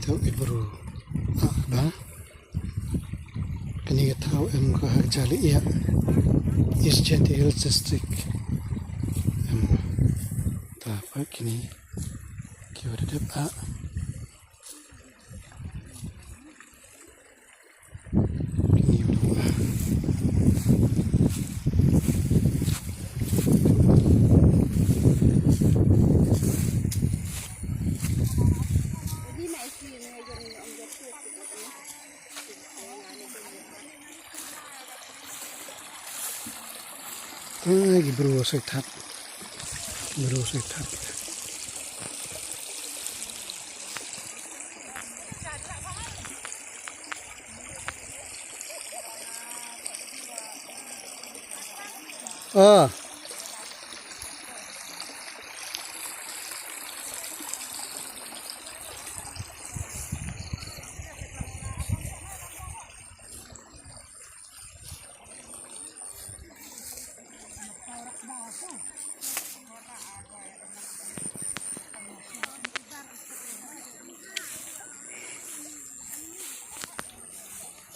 tahu ibru ba kini ka tahu ko jali ya East Jati Hills District apa kini kita ada apa kini udah lagi berusaha tat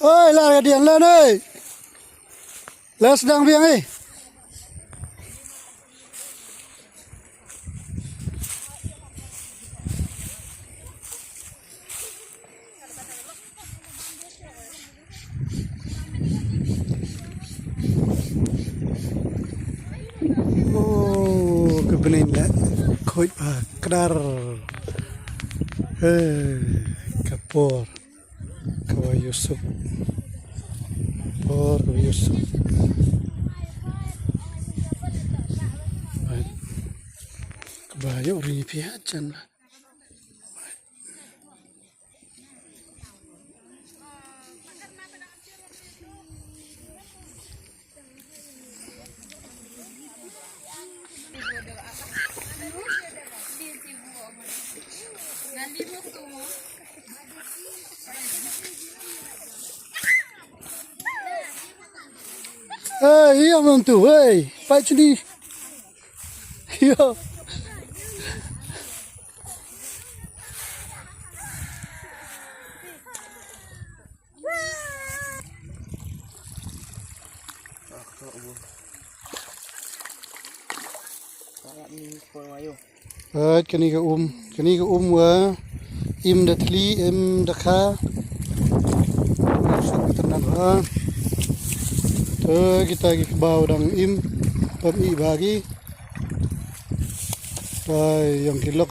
ơi là điện lên ơi lên đang viếng đi cái bên này là khối bạc kadar kapor Kawa Yusuf Kawa Yusuf kebayo ripi aja lah iya mantu, Pak Cudi, iya. Kani ka wa im datli im dakha masuk tenan kita lagi ke bawah dang im pemi bagi yang kilok